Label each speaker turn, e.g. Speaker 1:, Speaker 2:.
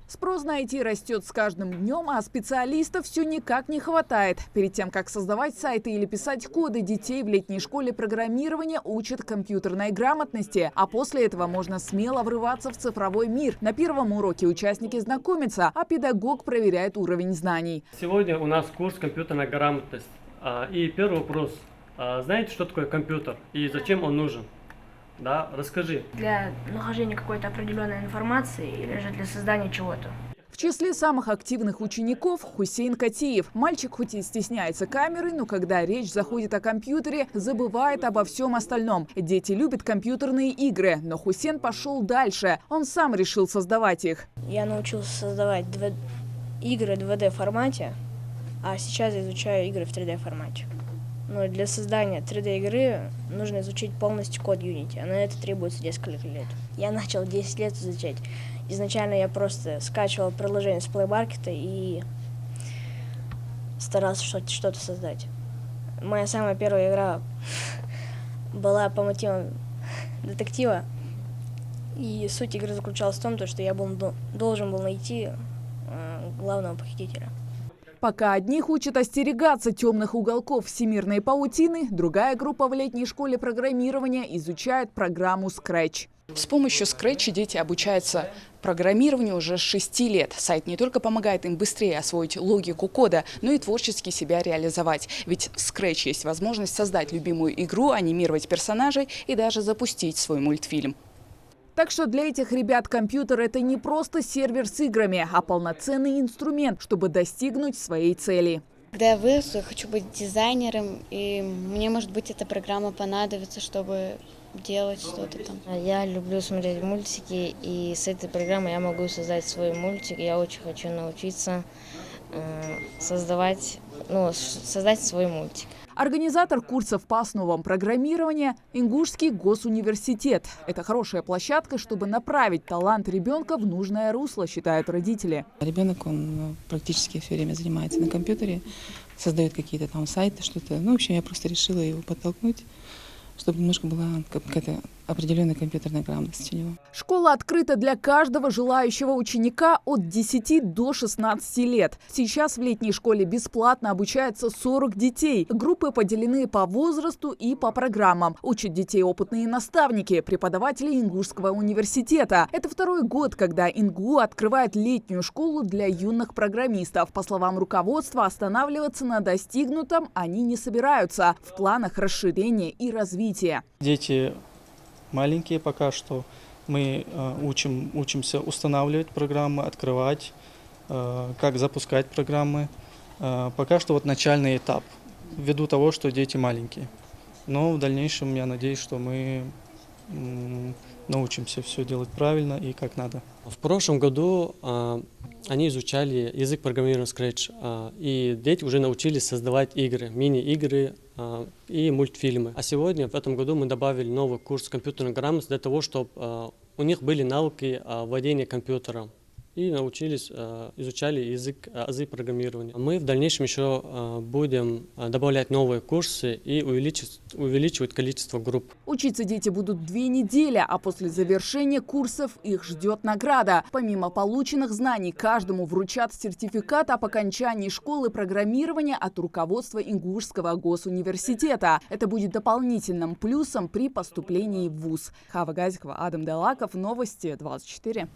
Speaker 1: Спрос на IT растет с каждым днем, а специалистов все никак не хватает. Перед тем, как создавать сайты или писать коды, детей в летней школе программирования учат компьютерной грамотности. А после этого можно смело врываться в цифровой мир. На первом уроке участники знакомятся, а педагог проверяет уровень знаний.
Speaker 2: Сегодня у нас курс компьютерная грамотность. И первый вопрос. Знаете, что такое компьютер и зачем он нужен? Да, расскажи.
Speaker 3: Для нахождения какой-то определенной информации или же для создания чего-то.
Speaker 1: В числе самых активных учеников Хусейн Катиев. Мальчик хоть и стесняется камеры, но когда речь заходит о компьютере, забывает обо всем остальном. Дети любят компьютерные игры, но Хусейн пошел дальше. Он сам решил создавать их.
Speaker 3: Я научился создавать игры в 2D формате, а сейчас изучаю игры в 3D формате. Но для создания 3D игры нужно изучить полностью код Unity, а на это требуется несколько лет. Я начал 10 лет изучать. Изначально я просто скачивал приложение с Play Market и старался что-то создать. Моя самая первая игра была по мотивам детектива. И суть игры заключалась в том, что я должен был найти главного похитителя.
Speaker 1: Пока одних учат остерегаться темных уголков всемирной паутины, другая группа в летней школе программирования изучает программу Scratch.
Speaker 4: С помощью Scratch дети обучаются программированию уже с 6 лет. Сайт не только помогает им быстрее освоить логику кода, но и творчески себя реализовать. Ведь в Scratch есть возможность создать любимую игру, анимировать персонажей и даже запустить свой мультфильм.
Speaker 1: Так что для этих ребят компьютер – это не просто сервер с играми, а полноценный инструмент, чтобы достигнуть своей цели.
Speaker 5: Когда я вырасту, я хочу быть дизайнером, и мне, может быть, эта программа понадобится, чтобы делать что-то там.
Speaker 3: Я люблю смотреть мультики, и с этой программой я могу создать свой мультик. Я очень хочу научиться создать свой мультик.
Speaker 1: Организатор курсов по основам программирования – Ингушский госуниверситет. Это хорошая площадка, чтобы направить талант ребенка в нужное русло, считают родители.
Speaker 6: Ребенок, он практически все время занимается на компьютере, создает какие-то там сайты, что-то. В общем, я просто решила его подтолкнуть, чтобы немножко была какая-то определенная компьютерная грамотность у него.
Speaker 1: Школа открыта для каждого желающего ученика от 10 до 16 лет. Сейчас в летней школе бесплатно обучается 40 детей. Группы поделены по возрасту и по программам. Учат детей опытные наставники, преподаватели Ингушского университета. Это второй год, когда ИНГУ открывает летнюю школу для юных программистов. По словам руководства, останавливаться на достигнутом они не собираются. В планах расширения и развития.
Speaker 7: Дети маленькие пока что. Мы учимся устанавливать программы, открывать, как запускать программы. Пока что вот начальный этап, ввиду того, что дети маленькие. Но в дальнейшем я надеюсь, что мы научимся все делать правильно и как надо.
Speaker 2: В прошлом году они изучали язык программирования Scratch, и дети уже научились создавать игры, мини-игры и мультфильмы. А сегодня, в этом году, мы добавили новый курс компьютерной грамотности для того, чтобы у них были навыки владения компьютером. И научились, изучали азы программирования. Мы в дальнейшем еще будем добавлять новые курсы и увеличивать количество групп.
Speaker 1: Учиться дети будут 2 недели, а после завершения курсов их ждет награда. Помимо полученных знаний, каждому вручат сертификат об окончании школы программирования от руководства Ингушского госуниверситета. Это будет дополнительным плюсом при поступлении в вуз. Хава Газикова, Адам Делаков, Новости 24.